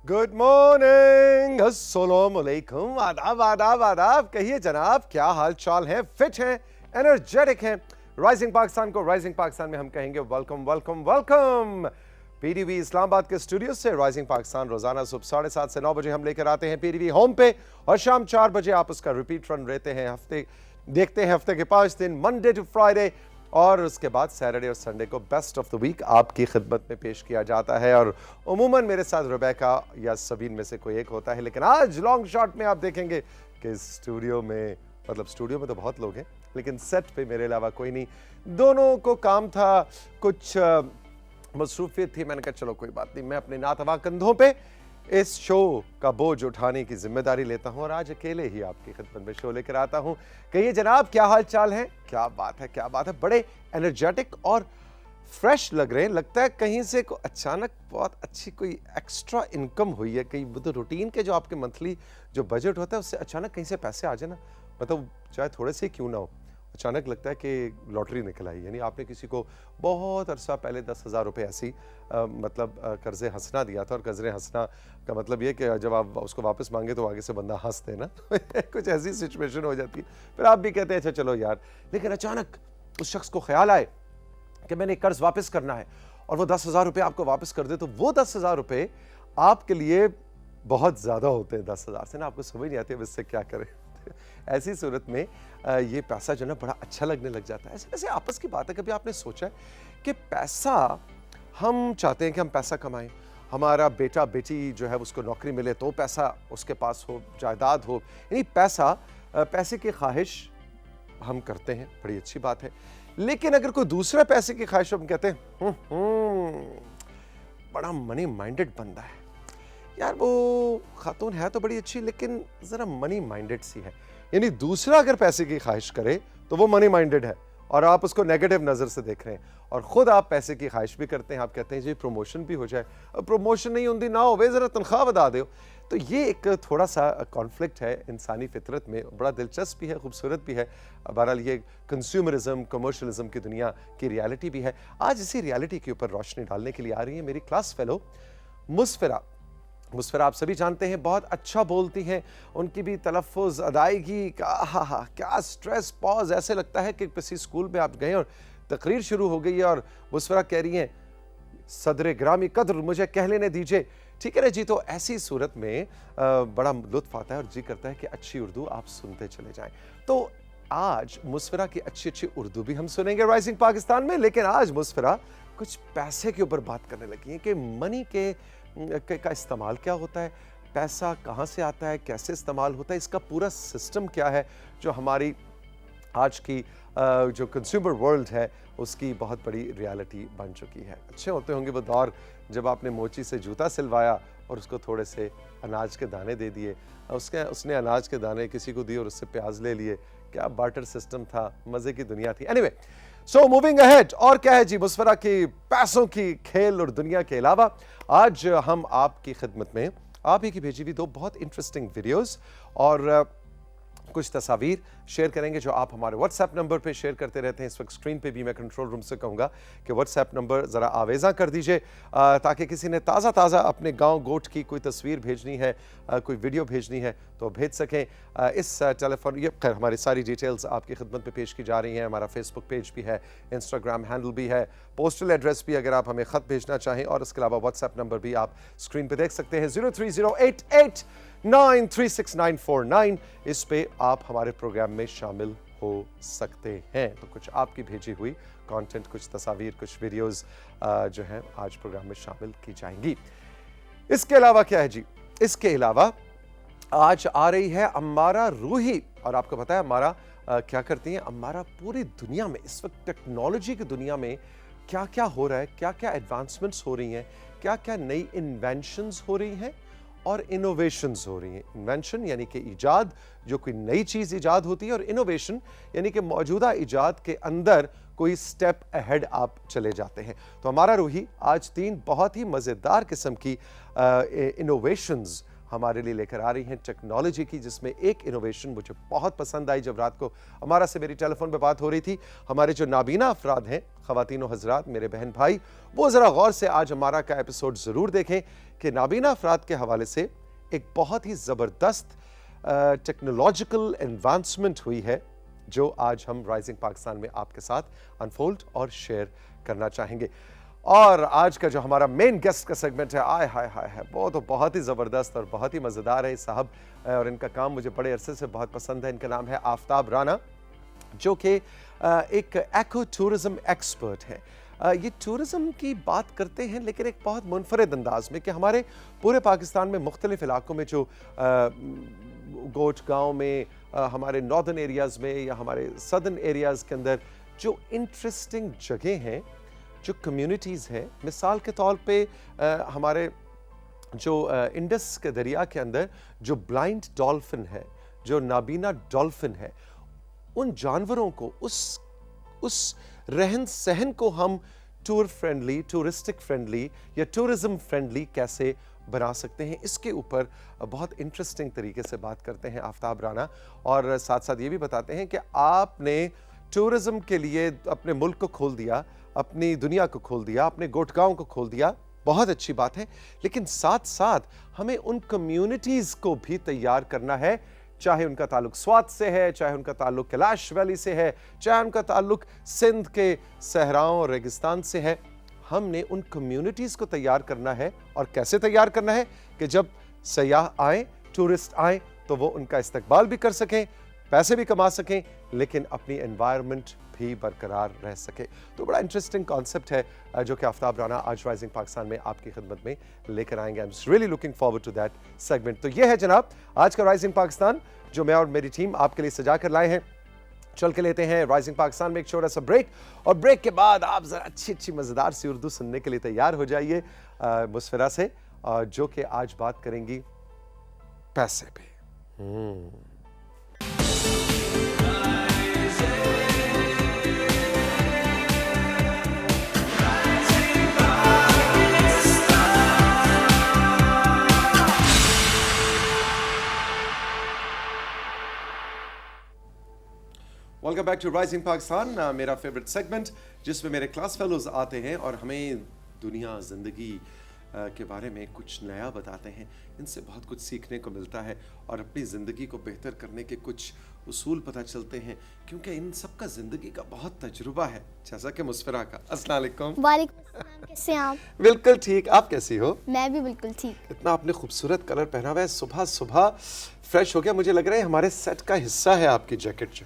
Good morning, अस्सलाम वालेकुम, आदाब आदाब आदाब। कहिए जनाब, क्या हाल चाल है? फिट हैं, एनर्जेटिक हैं? राइजिंग पाकिस्तान को राइजिंग पाकिस्तान में हम कहेंगे welcome welcome welcome. PTV Islamabad के स्टूडियो से राइजिंग पाकिस्तान रोजाना सुबह 7:30 से 9 बजे हम लेकर आते हैं पीटीवी होम पे, और शाम 4 बजे आप उसका रिपीट रन रहते हैं। देखते हैं हफ्ते के 5 दिन, मंडे टू फ्राइडे, और उसके बाद सैटरडे और संडे को बेस्ट ऑफ द वीक आपकी खिदमत में पेश किया जाता है। और उमूमन मेरे साथ रुबैका या सबीन में से कोई एक होता है, लेकिन आज लॉन्ग शॉट में आप देखेंगे कि स्टूडियो में, मतलब स्टूडियो में तो बहुत लोग हैं, लेकिन सेट पे मेरे अलावा कोई नहीं। दोनों को काम था, कुछ मसरूफियत थी। मैंने कहा चलो कोई बात नहीं, मैं अपने नातवा कंधों पे इस शो का बोझ उठाने की जिम्मेदारी लेता हूं, और आज अकेले ही आपकी खिदमत में शो लेकर आता हूं। कहिए जनाब, क्या हाल चाल है? क्या बात है, क्या बात है। बड़े एनर्जेटिक और फ्रेश लग रहे हैं। लगता है कहीं से अचानक बहुत अच्छी कोई एक्स्ट्रा इनकम हुई है। कहीं तो रूटीन के जो आपके मंथली जो बजट होता है उससे अचानक कहीं से पैसे आ जाए ना, मतलब चाहे थोड़े से क्यों ना हो, अचानक लगता है कि लॉटरी निकल आई। यानी आपने किसी को बहुत अरसा पहले 10,000 रुपये ऐसी कर्ज़े हंसना दिया था, और कर्ज़े हंसना का मतलब ये कि जब आप उसको वापस मांगे तो आगे से बंदा हंस दे ना कुछ ऐसी सिचुएशन हो जाती है। फिर आप भी कहते हैं अच्छा चलो यार, लेकिन अचानक उस शख्स को ख्याल आए कि मैंने कर्ज़ वापस करना है, और वो 10,000 रुपये आपको वापस कर दे, तो वो 10,000 रुपये आपके लिए बहुत ज़्यादा होते हैं। 10,000 से ना आपको समझ नहीं आती अब इससे क्या करें। ऐसी सूरत में ये पैसा जो ना बड़ा अच्छा लगने लग जाता है। ऐसे आपस की बात है, कभी आपने सोचा है कि पैसा, हम चाहते हैं कि हम पैसा कमाएं, हमारा बेटा बेटी जो है उसको नौकरी मिले तो पैसा उसके पास हो, जायदाद हो, यानी पैसा, पैसे की ख्वाहिश हम करते हैं, बड़ी अच्छी बात है। लेकिन अगर कोई दूसरा पैसे की ख्वाहिश, हम कहते हैं बड़ा मनी माइंडेड बंदा है यार, वो खातून है तो बड़ी अच्छी लेकिन जरा मनी माइंडेड सी है। यानी दूसरा अगर पैसे की ख्वाहिश करे तो वो मनी माइंडेड है, और आप उसको नेगेटिव नजर से देख रहे हैं, और खुद आप पैसे की ख्वाहिश भी करते हैं। आप कहते हैं जी प्रमोशन भी हो जाए, प्रमोशन नहीं होती ना हो, वे जरा तनख्वाह बता दो। तो ये एक थोड़ा सा कॉन्फ्लिक्ट है इंसानी फितरत में, बड़ा दिलचस्प भी है, खूबसूरत भी है। बहरहाल ये कंज्यूमरिज्म, कमर्शलिज्म की दुनिया की रियलिटी भी है। आज इसी रियलिटी के ऊपर रोशनी डालने के लिए आ रही है मेरी क्लास फेलो मुस्फिरा। मुस्फिरा आप सभी जानते हैं बहुत अच्छा बोलती हैं, उनकी भी तलफ़ुज़, अदायगी का क्या स्ट्रेस पॉज, ऐसे लगता है कि किसी स्कूल में आप गए और तकरीर शुरू हो गई है और मुस्फिरा कह रही हैं सदर ग्रामी कद्र मुझे कह लेने दीजिए, ठीक है ना जी। तो ऐसी सूरत में बड़ा लुत्फ़ आता है और जी करता है कि अच्छी उर्दू आप सुनते चले जाएं। तो आज मुस्फिरा की अच्छी अच्छी उर्दू भी हम सुनेंगे राइजिंग पाकिस्तान में, लेकिन आज मुस्फिरा कुछ पैसे के ऊपर बात करने लगी हैं कि मनी का इस्तेमाल क्या होता है, पैसा कहाँ से आता है, कैसे इस्तेमाल होता है, इसका पूरा सिस्टम क्या है, जो हमारी आज की जो कंज्यूमर वर्ल्ड है उसकी बहुत बड़ी रियलिटी बन चुकी है। अच्छे होते होंगे वो दौर जब आपने मोची से जूता सिलवाया और उसको थोड़े से अनाज के दाने दे दिए, उसने अनाज के दाने किसी को दिए और उससे प्याज ले लिए। क्या बार्टर सिस्टम था, मज़े की दुनिया थी। एनीवे, सो मूविंग अहेड, और क्या है जी मुस्फिरा की पैसों की खेल और दुनिया के अलावा आज हम आपकी खिदमत में आप ही की भेजी हुई दो बहुत इंटरेस्टिंग वीडियोस और कुछ तस्वीर शेयर करेंगे जो आप हमारे व्हाट्सएप नंबर पे शेयर करते रहते हैं। इस वक्त स्क्रीन पे भी मैं कंट्रोल रूम से कहूँगा कि व्हाट्सएप नंबर ज़रा आवेज़ा कर दीजिए, ताकि किसी ने ताज़ा अपने गांव गोट की कोई तस्वीर भेजनी है, कोई वीडियो भेजनी है तो भेज सकें। इस टेलीफोन, ये खैर हमारी सारी डिटेल्स आपकी खिदमत में पेश की जा रही हैं। हमारा फेसबुक पेज भी है, इंस्टाग्राम हैंडल भी है, पोस्टल एड्रेस भी अगर आप हमें ख़त भेजना चाहें, और इसके अलावा व्हाट्सएप नंबर भी आप स्क्रीन पर देख सकते हैं 0308893649। इस पे आप हमारे प्रोग्राम में शामिल हो सकते हैं। तो कुछ आपकी भेजी हुई कंटेंट, कुछ तस्वीर, कुछ वीडियोस जो हैं आज प्रोग्राम में शामिल की जाएंगी। इसके अलावा क्या है जी, इसके अलावा आज आ रही है अम्मारा रूही, और आपको पता है अम्मारा क्या करती हैं। अम्मारा पूरी दुनिया में इस वक्त टेक्नोलॉजी की दुनिया में क्या क्या हो रहा है, क्या क्या एडवांसमेंट्स हो रही हैं, क्या क्या नई इन्वेंशंस हो रही हैं और इनोवेशंस हो रही हैं। इन्वेंशन यानी कि ईजाद, जो कोई नई चीज़ ईजाद होती है, और इनोवेशन यानी कि मौजूदा ईजाद के अंदर कोई स्टेप अहेड आप चले जाते हैं। तो हमारा रूही आज 3 बहुत ही मज़ेदार किस्म की इनोवेशंस हमारे लिए लेकर आ रही हैं टेक्नोलॉजी की, जिसमें एक इनोवेशन मुझे बहुत पसंद आई। जब रात को हमारा से मेरी टेलीफोन पे बात हो रही थी, हमारे जो नाबीना अफराद हैं, ख़वातीन और हज़रात, मेरे बहन भाई, वो ज़रा गौर से आज हमारा का एपिसोड ज़रूर देखें कि नाबीना अफराद के हवाले से एक बहुत ही ज़बरदस्त टेक्नोलॉजिकल एडवांसमेंट हुई है, जो आज हम राइजिंग पाकिस्तान में आपके साथ अनफोल्ड और शेयर करना चाहेंगे। और आज का जो हमारा मेन गेस्ट का सेगमेंट है, आय हाय हाय है, वो तो बहुत ही ज़बरदस्त और बहुत ही मज़ेदार है साहब, और इनका काम मुझे बड़े अरसे से बहुत पसंद है। इनका नाम है आफ्ताब राना, जो कि एक एको टूरिज़म एक्सपर्ट है। ये टूरिज़म की बात करते हैं, लेकिन एक बहुत मुनफरद अंदाज में, कि हमारे पूरे पाकिस्तान में मुख्तलिफ इलाकों में जो गोट गाँव में, हमारे नॉर्दर्न एरियाज़ में या हमारे सदर्न एरियाज़ के अंदर जो इंटरेस्टिंग जगह हैं, जो कम्युनिटीज़ हैं, मिसाल के तौर पे हमारे जो इंडस के दरिया के अंदर जो ब्लाइंड डॉल्फिन है, जो नाबीना डॉल्फिन है, उन जानवरों को, उस रहन सहन को हम टूर फ्रेंडली, टूरिस्टिक फ्रेंडली या टूरिज़म फ्रेंडली कैसे बना सकते हैं, इसके ऊपर बहुत इंटरेस्टिंग तरीके से बात करते हैं आफ्ताब राना। और साथ साथ ये भी बताते हैं कि आपने टूरिज़म के लिए अपने मुल्क को खोल दिया, अपनी दुनिया को खोल दिया, अपने गोटगांव को खोल दिया, बहुत अच्छी बात है, लेकिन साथ साथ हमें उन कम्युनिटीज़ को भी तैयार करना है, चाहे उनका ताल्लुक स्वात से है, चाहे उनका ताल्लुक कैलाश वैली से है, चाहे उनका ताल्लुक सिंध के सहराओं और रेगिस्तान से है। हमने उन कम्युनिटीज़ को तैयार करना है, और कैसे तैयार करना है कि जब सयाह आए, टूरिस्ट आए, तो वो उनका इस्तकबाल भी कर सकें, पैसे भी कमा सकें, लेकिन अपनी एनवायरनमेंट भी बरकरार रह सके। तो बड़ा इंटरेस्टिंग कॉन्सेप्ट है जो कि आफ्ताब राना आज राइजिंग पाकिस्तान में आपकी खिदमत में लेकर आएंगे। I am really looking forward to that segment. तो ये है जनाब आज का राइजिंग पाकिस्तान, जो मैं और मेरी टीम आपके लिए सजा कर लाए हैं। चल के लेते हैं राइजिंग पाकिस्तान में एक छोटा सा ब्रेक, और ब्रेक के बाद आप जरा अच्छी अच्छी मजेदार सी उर्दू सुनने के लिए तैयार हो जाइए मुस्फिरा से, जो कि आज बात करेंगी पैसे पे। Welcome back to rising Pakistan, मेरा फेवरेट सेगमेंट, जिसमें मेरे क्लास फेलोज आते हैं और हमें दुनिया, ज़िंदगी के बारे में कुछ नया बताते हैं। इनसे बहुत कुछ सीखने को मिलता है और अपनी ज़िंदगी को बेहतर करने के कुछ उसूल पता चलते हैं, क्योंकि इन सब का ज़िंदगी का बहुत तजुर्बा है, जैसा कि मुस्फिरा का। अस्सलाम वालेकुम। वालेकुम अस्सलाम, कैसे हैं आप? बिल्कुल ठीक, आप कैसी हो? मैं भी बिल्कुल ठीक। इतना आपने खूबसूरत कलर पहना हुआ है, सुबह सुबह फ्रेश हो गया। मुझे लग रहा है हमारे सेट का हिस्सा है आपकी जैकेट जो।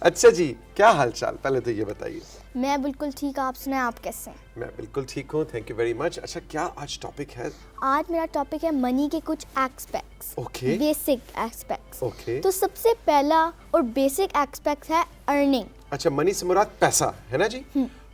अच्छा जी, क्या हाल चाल, पहले तो ये बताइए। मैं बिल्कुल ठीक, आप सुनाएं, आप कैसे हैं? मैं बिल्कुल ठीक हूँ, थैंक यू वेरी मच। अच्छा, क्या आज टॉपिक है? आज मेरा टॉपिक है मनी के कुछ aspects, okay, basic aspects. Okay. तो सबसे पहला और बेसिक एस्पेक्ट है अर्निंग। अच्छा, मनी से मुराद पैसा है ना जी?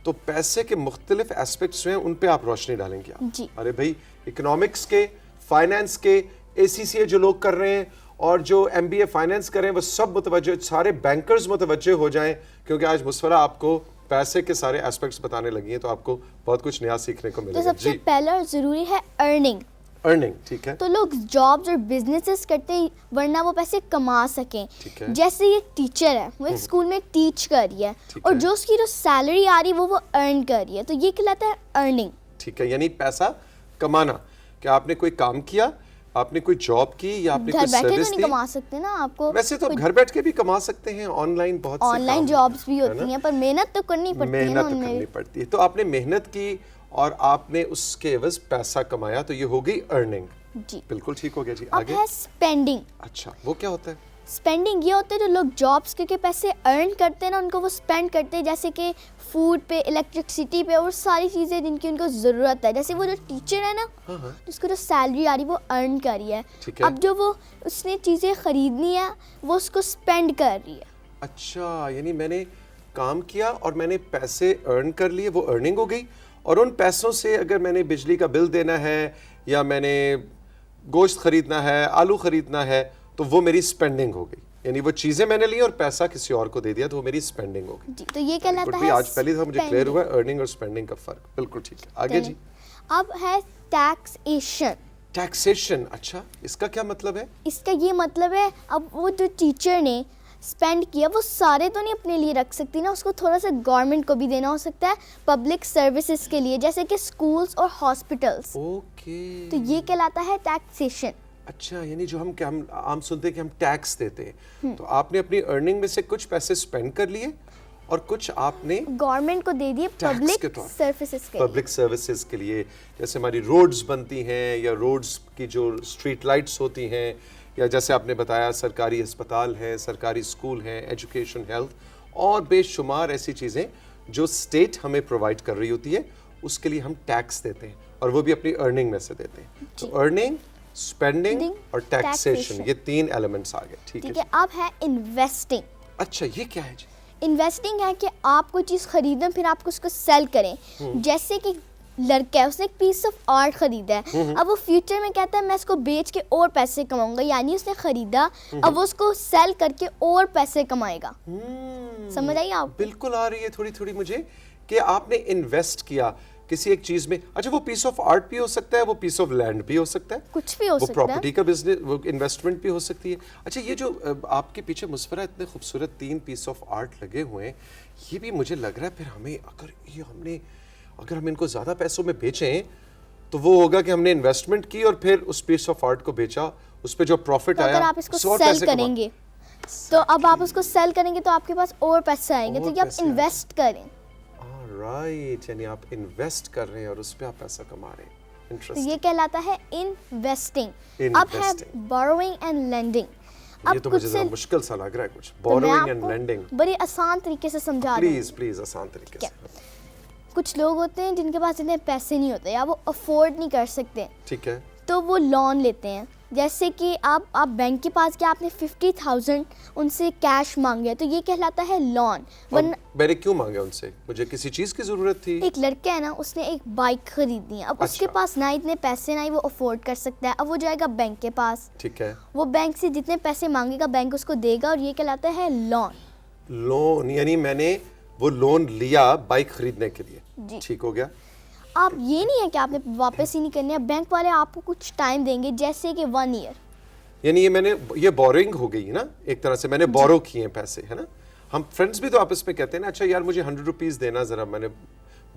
तो पैसे के मुख्तलिफ एस्पेक्ट्स जो हैं उन पे आप रोशनी डालेंगे आप? जी। अरे भाई, इकोनॉमिक्स के, फाइनेंस के, ACCA जो लोग कर रहे हैं और जो MBA फाइनेंस कर रहे हैं, वो सब मुतवज्जो, सारे बैंकर्स मुतवज्जो हो जाएं, क्योंकि आज मुस्फरा आपको पैसे के सारे एस्पेक्ट्स बताने लगी हैं, तो आपको बहुत कुछ नया सीखने को मिलेगा। तो सबसे पहला जरूरी है अर्निंग। अर्निंग, ठीक है। तो लोग जॉब्स और बिजनेसेस करते हैं वरना वो पैसे कमा सकें। ठीक है। जैसे ये टीचर है, वो एक स्कूल में टीच कर रही है, और जो उसकी जो सैलरी आ रही है वो अर्न कर रही है, तो ये कहलाता है अर्निंग। ठीक है, यानी पैसा कमाना। क्या आपने कोई काम किया, आपने कोई जॉब की, या आपने कोई सर्विस दी? घर बैठे तो नहीं कमा सकते ना आपको। वैसे तो घर बैठ के भी कमा सकते हैं, ऑनलाइन बहुत से ऑनलाइन जॉब्स भी होती हैं, पर मेहनत तो करनी पड़ती है ना मेहनत तो करनी पड़ती है। तो आपने मेहनत की और आपने उसके एवज पैसा कमाया, तो ये हो गई अर्निंग। जी, बिल्कुल ठीक हो गया जी। अब आगे है स्पेंडिंग। अच्छा, वो क्या होता है? स्पेंडिंग ये होता है जो लोग जॉब्स करके पैसे अर्न करते हैं ना, उनको वो स्पेंड करते हैं, जैसे कि फूड पे, इलेक्ट्रिसिटी पे और सारी चीज़ें जिनकी उनको ज़रूरत है। जैसे वो जो टीचर है ना, उसको जो सैलरी आ रही है वो अर्न कर रही है। अब जो वो उसने चीज़ें ख़रीदनी है वो उसको स्पेंड कर रही है। अच्छा, यानी मैंने काम किया और मैंने पैसे अर्न कर लिए, वो अर्निंग हो गई, और उन पैसों से अगर मैंने बिजली का बिल देना है, या मैंने गोश्त खरीदना है, आलू खरीदना है, तो वो मेरी स्पेंडिंग हो गई। यानी वो चीजें मैंने ली और पैसा किसी और को दे दिया, तो वो मेरी स्पेंडिंग हो गई। जी, तो ये कहलाता है आज पहली दफा मुझे क्लियर हुआ अर्निंग और स्पेंडिंग का फर्क। बिल्कुल ठीक है, आगे जी। अब है टैक्सेशन। टैक्सेशन, अच्छा इसका क्या मतलब है? इसका ये मतलब है, अब वो जो टीचर ने स्पेंड किया वो सारे तो नहीं अपने लिए रख सकती ना, उसको थोड़ा सा गवर्नमेंट को भी देना हो सकता है पब्लिक सर्विसेज के लिए, जैसे कि स्कूल्स और हॉस्पिटल्स। ओके, तो ये कहलाता है टैक्सेशन। अच्छा, यानी जो हम आम सुनते हैं कि हम टैक्स देते हैं, तो आपने अपनी अर्निंग में से कुछ पैसे स्पेंड कर लिए और कुछ आपने गवर्नमेंट को दे दिए टैक्स पब्लिक के तौर सर्विसेज के लिए। पब्लिक सर्विसेज के लिए, जैसे हमारी रोड्स बनती हैं या रोड्स की जो स्ट्रीट लाइट्स होती हैं, या जैसे आपने बताया सरकारी अस्पताल हैं, सरकारी स्कूल हैं, एजुकेशन, हेल्थ और बेशुमार ऐसी चीज़ें जो स्टेट हमें प्रोवाइड कर रही होती है, उसके लिए हम टैक्स देते हैं और वो भी अपनी अर्निंग में से देते हैं। तो अर्निंग, स्पेंडिंग और टैक्सेशन, ये 3 एलिमेंट्स आ गए। ठीक ठीक है। है, अब है इन्वेस्टिंग। अच्छा, ये क्या है जी? इन्वेस्टिंग है कि आप कोई चीज़ खरीदें फिर आप उसको सेल करें। जैसे कि लड़का है, उसने एक पीस ऑफ आर्ट खरीदा है, अब वो फ्यूचर में कहता है मैं इसको बेच के और पैसे कमाऊंगा, यानी उसने खरीदा, अब वो उसको सेल करके और पैसे कमाएगा। समझ आई आप? बिल्कुल आ रही है थोड़ी थोड़ी मुझे कि आपने इन्वेस्ट किया किसी एक चीज में। अच्छा, वो पीस ऑफ आर्ट भी हो सकता है, वो पीस ऑफ लैंड भी हो सकता है, कुछ भी हो वो सकता है। प्रॉपर्टी का बिजनेस, वो इन्वेस्टमेंट भी हो सकती है। अच्छा, ये जो आपके पीछे मुस्फरा इतने खूबसूरत 3 पीस ऑफ आर्ट लगे हुए हैं, ये भी मुझे लग रहा है फिर हमें अगर हम इनको ज्यादा पैसों में बेचें तो वो होगा कि हमने इन्वेस्टमेंट की और फिर उस पीस ऑफ आर्ट को बेचा, उस पे जो प्रॉफिट तो आया, अगर आप इसको उससे और सेल पैसे कमा- करेंगे तो अब आप उसको सेल करेंगे तो आपके पास और पैसे आएंगे, और तो ये आप पैसे आएंगे। इन्वेस्ट करें। राइट, यानी आप इन्वेस्ट कर रहे हैं और उस पे आप पैसा कमा रहे हैं। तो इंटरेस्टिंग। ये कहलाता है इन्वेस्टिंग। अब है Investing। Borrowing and lending. ये तो मुझे जरा मुश्किल सा लग रहा है कुछ, तो मैं बोरोइंग एंड आपको लेंडिंग। बड़ी आसान तरीके से समझा रही हूँ। प्लीज आसान तरीके क्या? से। कुछ लोग होते हैं जिनके पास इतने पैसे नहीं होते या वो अफोर्ड नहीं कर सकते, ठीक है। तो वो लोन लेते हैं। जैसे कि आप बैंक के पास गए, आपने 50,000 उनसे कैश मांगे, तो ये कहलाता है लोन। और मैंने क्यों मांगा उनसे? मुझे किसी चीज की जरूरत थी। एक लड़का है ना, उसने एक बाइक खरीदनी है, अब उसके अच्छा। पास ना इतने पैसे ना ही वो अफोर्ड कर सकता है, अब वो जाएगा बैंक के पास, ठीक है। वो बैंक से जितने पैसे मांगेगा बैंक उसको देगा, और ये कहलाता है लोन। लोन, यानी मैंने वो लोन लिया बाइक खरीदने के लिए, जी। ठीक हो गया। आप ये नहीं है कि आपने वापस ही नहीं करने हैं, बैंक वाले आपको कुछ टाइम देंगे, जैसे कि 1 ईयर। यानी ये बोरिंग हो गई ना, एक तरह से मैंने बोरो किए हैं पैसे, है ना। हम फ्रेंड्स भी तो आपस में कहते हैं ना, अच्छा यार मुझे 100 रुपीज देना, जरा मैंने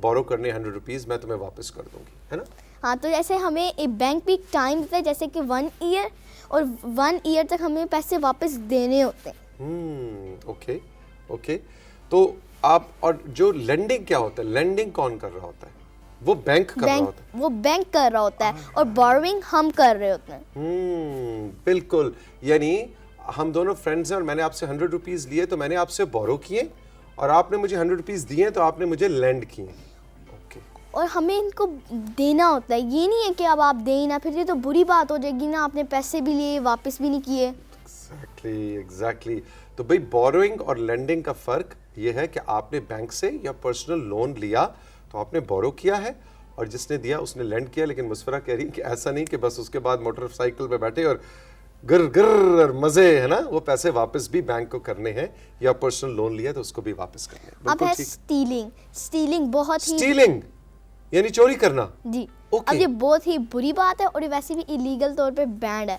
बोरो करने 100 रुपीज, मैं तुम्हें वापस कर दूंगी, है ना। हाँ, तो जैसे हमें एक बैंक भी टाइम देता है, जैसे कि 1 ईयर, और 1 ईयर तक हमें पैसे वापस देने होते हैं। Okay okay. तो आप, और जो लेंडिंग क्या होता है, लेंडिंग कौन कर रहा होता है? वो बैंक कर रहा होता है। वो बैंक कर रहा होता है और बोरोइंग हम कर रहे होते हैं। बिल्कुल, यानी हम दोनों फ्रेंड्स हैं और मैंने आपसे 100 रुपीज लिए, तो मैंने आपसे बोरो किए और आपने मुझे 100 रुपीज दिए, तो आपने मुझे लेंड किए। ओके। और हमें इनको देना होता है, ये नहीं है कि अब आप दें ही ना, फिर ये तो बुरी बात हो जाएगी ना, आपने पैसे भी लिए वापस भी नहीं किए। एग्जैक्टली। तो भाई बोरोइंग और लेंडिंग का फर्क ये है कि आपने बैंक से या पर्सनल लोन लिया तो आपने बोरो किया है, और जिसने दिया उसने लेंड किया। लेकिन मुस्फरा कह रही कि ऐसा नहीं कि बस उसके बाद मोटरसाइकिल पे बैठे और गर गर और मजे, है ना, वो पैसे वापस भी बैंक को करने हैं, या पर्सनल लोन लिया तो उसको भी वापस करने हैं। अब बिल्कुल है ठीक। स्टीलिंग। स्टीलिंग बहुत ही स्टीलिंग यानी चोरी करना। जी। Okay। अब ये बहुत ही बुरी बात है और ये वैसे भी इलीगल तौर पे बैंड है।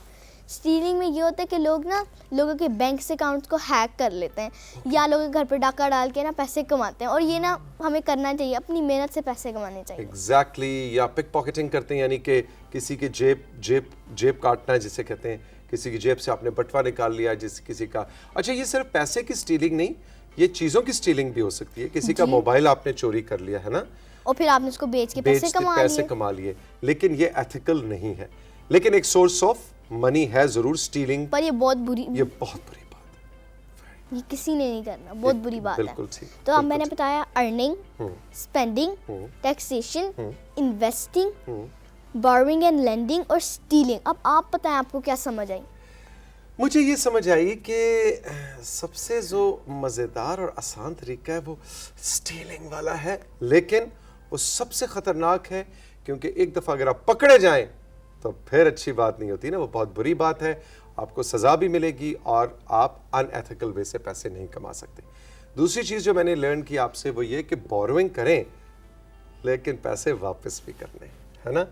स्टीलिंग में ये होता है कि लोग ना लोगों के बैंक से अकाउंट्स को हैक कर लेते हैं, या लोगों के घर पर डाका डाल के ना पैसे कमाते हैं, और ये ना हमें करना चाहिए, अपनी मेहनत से पैसे कमाने चाहिए। एग्जैक्टली। या पिक पॉकेटिंग करते हैं, यानी कि किसी के जेब काटना है जिसे कहते हैं, किसी की जेब से आपने बटवा निकाल लिया, किसी का। अच्छा, ये सिर्फ पैसे की स्टीलिंग नहीं, ये चीजों की स्टीलिंग भी हो सकती है। किसी का मोबाइल आपने चोरी कर लिया, है ना, और फिर आपने उसको बेच के पैसे कमा लिए। लेकिन ये एथिकल नहीं है। लेकिन एक सोर्स ऑफ मनी है जरूर स्टीलिंग, पर ये बहुत बुरी ये बहुत बुरी बात है। ये किसी ने नहीं करना, बहुत बुरी बात है। बिल्कुल ठीक। तो अब मैंने बताया earning, spending, taxation, investing, borrowing and lending और स्टीलिंग। अब आप बताएं आपको क्या समझ आई? मुझे ये समझ आई कि सबसे जो मज़ेदार और आसान तरीका है वो स्टीलिंग वाला है, लेकिन वो सबसे ख़तरनाक है, क्योंकि एक दफ़ा अगर आप पकड़े जाएं तो फिर अच्छी बात नहीं होती ना, वो बहुत बुरी बात है। आपको सज़ा भी मिलेगी और आप अनएथिकल वे से पैसे नहीं कमा सकते। दूसरी चीज़ जो मैंने लर्न की आपसे वो ये कि बोरोइंग करें लेकिन पैसे वापस भी करने, है ना।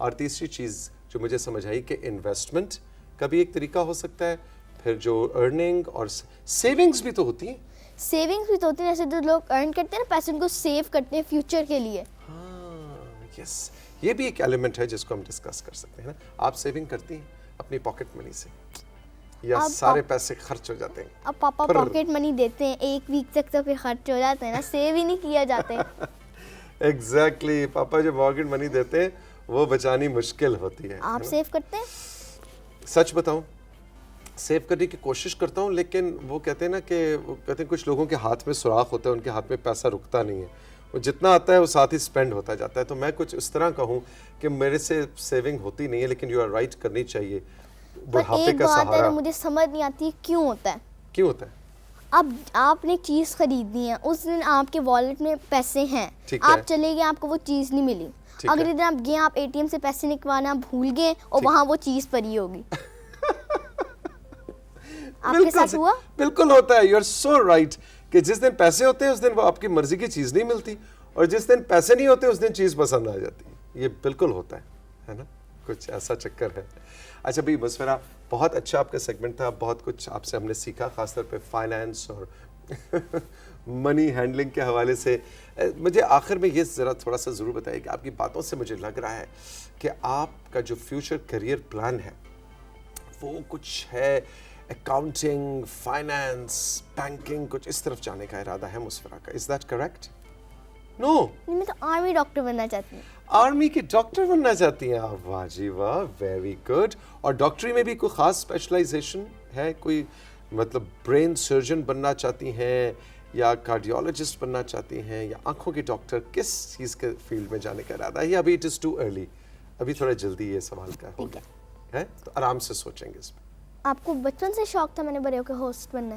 और तीसरी चीज़ जो मुझे समझ आई कि इन्वेस्टमेंट का भी एक तरीका हो सकता है, फिर जो अर्निंग और सेविंग्स भी तो होती हैं। सेविंग्स भी तो होती है, जैसे जो लोग अर्न करते हैं ना पैसे, उनको सेव करते हैं फ्यूचर के लिए। हाँ, यस, ये भी एक एलिमेंट है जिसको हम डिस्कस कर सकते हैं ना। आप सेविंग करती हैं अपनी पॉकेट मनी से या अब सारे पैसे खर्च हो जाते हैं? अब पापा पॉकेट मनी देते हैं, एक वीक तक तो फिर खर्च हो जाते हैं ना, सेव ही नहीं किया जाते। एग्जैक्टली, पापा जो पॉकेट मनी देते हैं वो बचानी मुश्किल होती है आप ना? सेव करते हैं? सच बताऊं, सेव करने की कोशिश करता हूं, लेकिन वो कहते हैं ना कि वो कहते हैं कुछ लोगों के हाथ में सुराख होता है, उनके हाथ में पैसा रुकता नहीं है, वो जितना आता है वो साथ ही स्पेंड होता जाता है। तो मैं कुछ इस तरह का हूं कि मेरे से सेविंग होती नहीं है, लेकिन यू आर राइट, करनी चाहिए। पर बुढ़ापे एक का बात है सहारा जो मुझे समझ नहीं आती, क्यों होता है? क्यों होता है? अब आपने एक चीज़ खरीदनी है, उस दिन आपके वॉलेट में पैसे हैं, ठीक है। आप चले गए, आपको वो चीज़ नहीं मिली, ठीक अगले है। दिन आप गए, आप एटीएम से पैसे निकलवाना भूल गए और वहाँ वो चीज़ पड़ी होगी। आपके साथ हुआ? बिल्कुल होता है, यू आर सो राइट, कि जिस दिन पैसे होते हैं उस दिन वो आपकी मर्जी की चीज नहीं मिलती, और जिस दिन पैसे नहीं होते उस दिन चीज पसंद आ जाती है। ये बिल्कुल होता है ना, कुछ ऐसा चक्कर है। अच्छा भाई मुस्फिरा, बहुत अच्छा आपका सेगमेंट था, बहुत कुछ आपसे हमने सीखा, खासतौर पे फाइनेंस और मनी हैंडलिंग के हवाले से। मुझे आखिर में ये ज़रा थोड़ा सा ज़रूर बताइए कि आपकी बातों से मुझे लग रहा है कि आपका जो फ्यूचर करियर प्लान है वो कुछ है अकाउंटिंग, फाइनेंस, बैंकिंग, कुछ इस तरफ जाने का इरादा है मुस्फिरा का। Is that correct? नो, नहीं, मैं तो आर्मी डॉक्टर बनना चाहती हूँ। आर्मी के डॉक्टर बनना चाहती हैं आप? वाह जी वाह, वेरी गुड। और डॉक्टरी में भी कोई खास स्पेशलाइजेशन है? कोई मतलब ब्रेन सर्जन बनना चाहती हैं या कार्डियोलॉजिस्ट बनना चाहती हैं या आंखों के डॉक्टर? किस चीज़ के फील्ड में जाने का इरादा है? या अभी इट इज़ टू अर्ली, अभी थोड़ा जल्दी ये सवाल का हो गया है, तो आराम से सोचेंगे इसमें। आपको बचपन से शौक था मैंने बड़े होकर होस्ट बनना?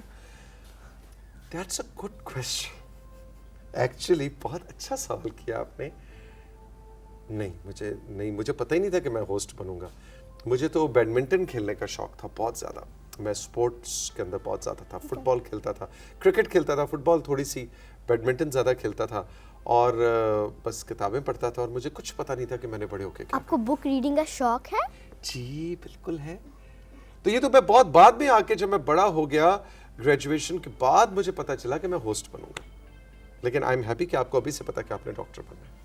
That's a good question. Actually बहुत अच्छा सवाल किया आपने। नहीं, मुझे पता ही नहीं था कि मैं होस्ट बनूंगा। मुझे तो बैडमिंटन खेलने का शौक था बहुत ज़्यादा। मैं स्पोर्ट्स के अंदर बहुत ज़्यादा था, फुटबॉल खेलता था, क्रिकेट खेलता था, फुटबॉल थोड़ी सी, बैडमिंटन ज़्यादा खेलता था, और बस किताबें पढ़ता था, और मुझे कुछ पता नहीं था कि मैंने बड़े होके क्या। आपको बुक रीडिंग का शौक है? जी बिल्कुल है। तो ये तो मैं बहुत बाद में आके, जब मैं बड़ा हो गया ग्रेजुएशन के बाद, मुझे पता चला कि मैं होस्ट बनूंगा। लेकिन आई एम हैप्पी कि आपको अभी से पता कि आपने डॉक्टर बनना है।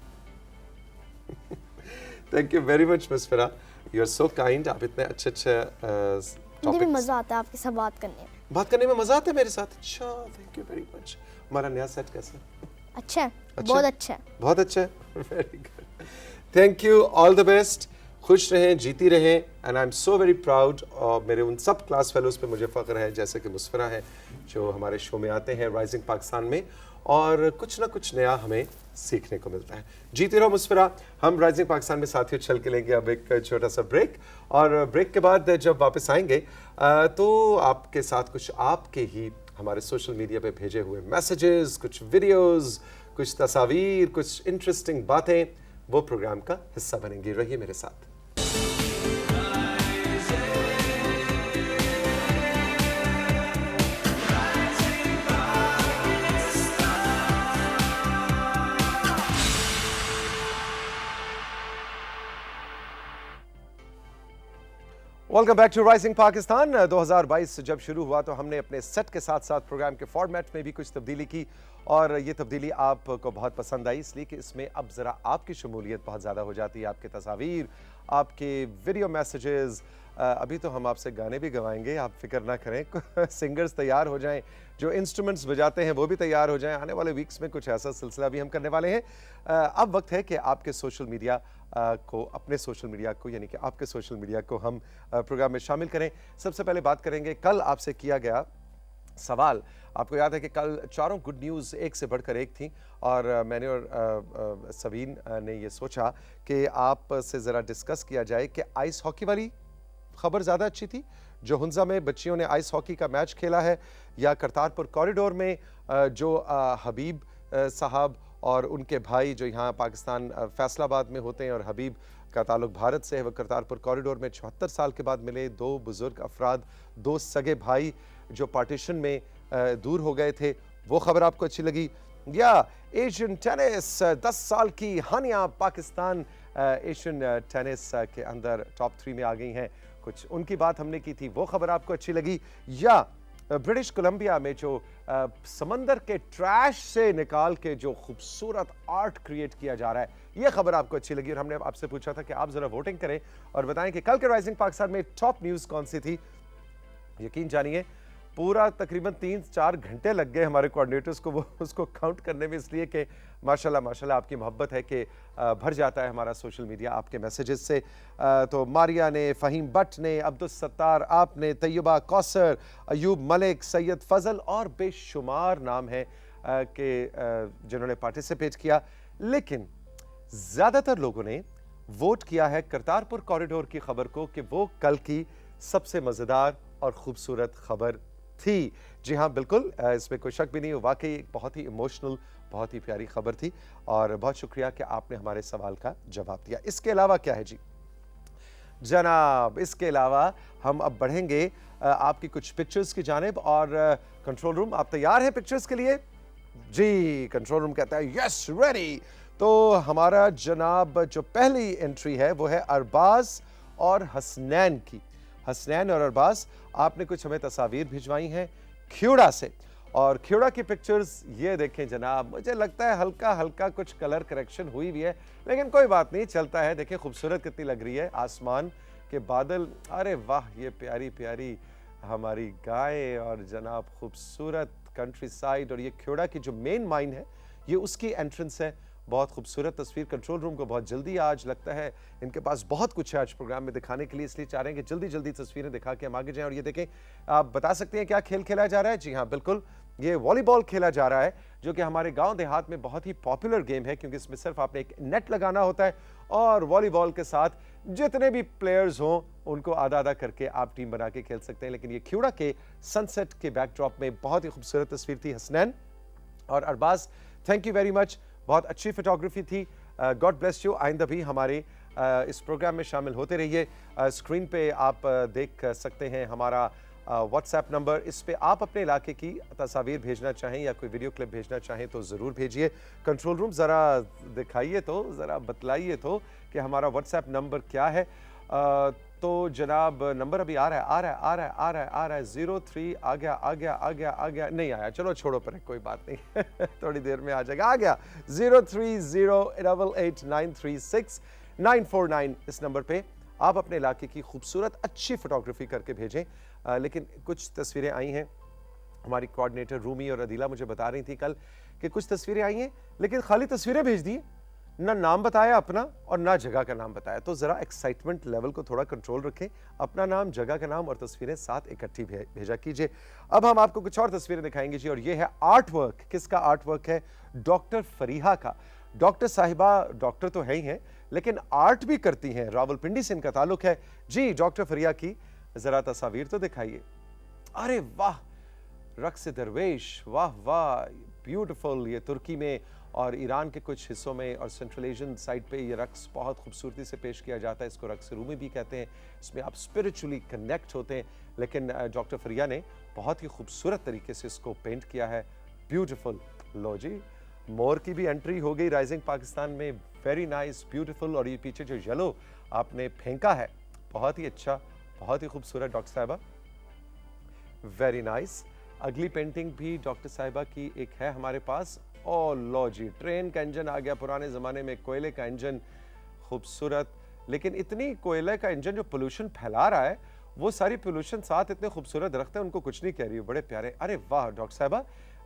Thank you very much Musfira, you are so kind. आप इतने अच्छे मुझे भी मजा आता है आपके साथ बात करने में। मजा आता है मेरे साथ। अच्छा, थैंक यू वेरी मच। हमारा नया सेट कैसा है? अच्छा है, बहुत अच्छा है। बहुत अच्छा है, very good. Thank you, all the best, खुश रहें, जीती रहें, and I am so very proud. और मेरे उन सब क्लास फेलोज पे मुझे फ़ख्र है, जैसे कि मुस्फिरा है, जो हमारे शो में आते हैं राइजिंग पाकिस्तान में, और कुछ ना कुछ नया हमें सीखने को मिलता है। जीते रहो मुस्फिरा। हम राइजिंग पाकिस्तान में साथियों चल के लेंगे अब एक छोटा सा ब्रेक, और ब्रेक के बाद जब वापस आएंगे तो आपके साथ कुछ आपके ही हमारे सोशल मीडिया पे भेजे हुए मैसेजेस, कुछ वीडियोस, कुछ तस्वीर, कुछ इंटरेस्टिंग बातें, वो प्रोग्राम का हिस्सा बनेंगी। रहिए मेरे साथ। Welcome back to rising Pakistan. 2022 जब शुरू हुआ तो हमने अपने सेट के साथ साथ प्रोग्राम के फॉर्मेट में भी कुछ तब्दीली की, और ये तब्दीली आपको बहुत पसंद आई, इसलिए कि इसमें अब ज़रा आपकी शमूलियत बहुत ज़्यादा हो जाती है। आपके तस्वीर, आपके वीडियो मैसेजेस, अभी तो हम आपसे गाने भी गवाएंगे, आप फिक्र ना करें। सिंगर्स तैयार हो जाएं, जो इंस्ट्रूमेंट्स बजाते हैं वो भी तैयार हो जाएं। आने वाले वीक्स में कुछ ऐसा सिलसिला भी हम करने वाले हैं। अब वक्त है कि आपके सोशल मीडिया को, अपने सोशल मीडिया को, यानी कि आपके सोशल मीडिया को हम प्रोग्राम में शामिल करें। सबसे पहले बात करेंगे, कल आपसे किया गया सवाल। आपको याद है कि कल चारों गुड न्यूज़ एक से बढ़कर एक थी, और मैंने और सवीन ने ये सोचा कि आप से ज़रा डिस्कस किया जाए कि आइस हॉकी वाली खबर ज़्यादा अच्छी थी, जो हुंजा में बच्चियों ने आइस हॉकी का मैच खेला है, या करतारपुर कॉरिडोर में जो हबीब साहब और उनके भाई जो यहाँ पाकिस्तान फैसलाबाद में होते हैं, और हबीब का ताल्लुक भारत से है, वो करतारपुर कॉरिडोर में 74 साल के बाद मिले। दो बुजुर्ग अफराद, दो सगे भाई जो पार्टीशन में दूर हो गए थे, वो खबर आपको अच्छी लगी? या एशियन टेनिस 10 साल की हानिया पाकिस्तान एशियन टेनिस के अंदर टॉप 3 में आ गई हैं, कुछ उनकी बात हमने की थी, वो खबर आपको अच्छी लगी? या ब्रिटिश कोलंबिया में जो समंदर के ट्रैश से निकाल के जो खूबसूरत आर्ट क्रिएट किया जा रहा है, ये खबर आपको अच्छी लगी? और हमने आपसे पूछा था कि आप जरा वोटिंग करें और बताएं कि कल के राइजिंग पाकिस्तान में टॉप न्यूज़ कौन सी थी। यकीन जानिए पूरा तकरीबन 3-4 घंटे लग गए हमारे कोऑर्डिनेटर्स को वो उसको काउंट करने में, इसलिए कि माशाल्लाह माशाल्लाह आपकी मोहब्बत है कि भर जाता है हमारा सोशल मीडिया आपके मैसेजेस से। तो मारिया ने, फ़हीम बट ने, अब्दुल सत्तार आपने, तैयबा कौसर, अयूब मलिक, सैयद फजल और बेशुमार नाम है कि जिन्होंने पार्टिसिपेट किया। लेकिन ज़्यादातर लोगों ने वोट किया है करतारपुर कॉरिडोर की खबर को कि वो कल की सबसे मज़ेदार और ख़ूबसूरत खबर थी। जी हाँ, बिल्कुल, इसमें कोई शक भी नहीं, वाकई एक बहुत ही इमोशनल, बहुत ही प्यारी खबर थी और बहुत शुक्रिया कि आपने हमारे सवाल का जवाब दिया। इसके अलावा क्या है जी जनाब? इसके अलावा हम अब बढ़ेंगे आपकी कुछ पिक्चर्स की जानिब। और कंट्रोल रूम, आप तैयार हैं पिक्चर्स के लिए? जी, कंट्रोल रूम कहता है यस रेडी। तो हमारा जनाब जो पहली एंट्री है वो है अरबाज और हसनैन की। हसनैन और अरबाज, आपने कुछ हमें तस्वीर भिजवाई हैं खेड़ा से, और खेड़ा की पिक्चर्स ये देखें जनाब, मुझे लगता है हल्का हल्का कुछ कलर करेक्शन हुई भी है, लेकिन कोई बात नहीं, चलता है। देखें खूबसूरत कितनी लग रही है, आसमान के बादल, अरे वाह, ये प्यारी प्यारी हमारी गाय और जनाब खूबसूरत कंट्री साइड, और ये खेड़ा की जो मेन माइन है ये उसकी एंट्रेंस है। बहुत खूबसूरत तस्वीर। कंट्रोल रूम को बहुत जल्दी आज लगता है इनके पास बहुत कुछ है आज प्रोग्राम में दिखाने के लिए, इसलिए चाह रहे हैं कि जल्दी जल्दी तस्वीरें दिखा के हम आगे जाएं। और ये देखें, आप बता सकते हैं क्या खेल खेला जा रहा है? जी हाँ, बिल्कुल, ये वॉलीबॉल खेला जा रहा है, जो कि हमारे गांव देहात में बहुत ही पॉपुलर गेम है, क्योंकि इसमें सिर्फ आपने एक नेट लगाना होता है और वॉलीबॉल के साथ जितने भी प्लेयर्स हों उनको आधा आधा करके आप टीम बना के खेल सकते हैं। लेकिन ये खेड़ा के सनसेट के बैकड्रॉप में बहुत ही खूबसूरत तस्वीर थी। हसनैन और Arbaz, thank you very much, बहुत अच्छी फोटोग्राफी थी। God bless you. आइंदा भी हमारे इस प्रोग्राम में शामिल होते रहिए। स्क्रीन पे आप देख सकते हैं हमारा व्हाट्सएप नंबर, इस पे आप अपने इलाके की तस्वीर भेजना चाहें या कोई वीडियो क्लिप भेजना चाहें तो ज़रूर भेजिए। कंट्रोल रूम ज़रा दिखाइए तो, ज़रा बतलाइए तो कि हमारा व्हाट्सएप नंबर क्या है। तो जनाब नंबर अभी आ रहा है 03, आ गया, नहीं आया, चलो छोड़ो पर, कोई बात नहीं थोड़ी देर में आ जाएगा, आ गया 03088936 इस नंबर पे आप अपने इलाके की खूबसूरत अच्छी फोटोग्राफी करके भेजें। लेकिन कुछ तस्वीरें आई हैं, हमारी कोऑर्डिनेटर रूमी और अदीला मुझे बता रही थी कल कि कुछ तस्वीरें आई हैं लेकिन खाली तस्वीरें भेज दी, ना नाम बताया अपना और ना जगह का नाम बताया। तो ज़रा एक्साइटमेंट लेवल को थोड़ा कंट्रोल रखें, अपना नाम, जगह का नाम और तस्वीरें साथ इकट्ठी भेजा कीजिए। अब हम आपको कुछ और तस्वीरें दिखाएंगे जी, और ये है आर्ट वर्क। किसका आर्ट वर्क है? डॉक्टर फरीहा का। डॉक्टर साहिबा डॉक्टर तो है ही हैं, लेकिन आर्ट भी करती हैं, रावलपिंडी से इनका ताल्लुक है जी। डॉक्टर फरीहा की ज़रा तस्वीर तो दिखाइए। अरे वाह, रक्स दरवेश, वाह वाह, ब्यूटीफुल। ये तुर्की में और ईरान के कुछ हिस्सों में और सेंट्रल एशियन साइड पे ये रक्स बहुत खूबसूरती से पेश किया जाता है। इसको रक्स रूमी भी कहते हैं। इसमें आप स्पिरिचुअली कनेक्ट होते हैं। लेकिन डॉक्टर फरिया ने बहुत ही खूबसूरत तरीके से इसको पेंट किया है, ब्यूटीफुल। लो जी, मोर की भी एंट्री हो गई राइजिंग पाकिस्तान में, वेरी नाइस, ब्यूटीफुल। और ये पीछे जो येलो आपने फेंका है, बहुत ही अच्छा, बहुत ही खूबसूरत डॉक्टर साहिबा, वेरी नाइस। अगली पेंटिंग भी डॉक्टर साहिबा की एक है हमारे पास। ओ लो जी, ट्रेन का इंजन आ गया, पुराने ज़माने में कोयले का इंजन, खूबसूरत। लेकिन इतनी कोयले का इंजन जो पोल्यूशन फैला रहा है, वो सारी पोल्यूशन साथ इतने खूबसूरत दरख्त हैं, उनको कुछ नहीं कह रही है, बड़े प्यारे। अरे वाह डॉक्टर साहिबा,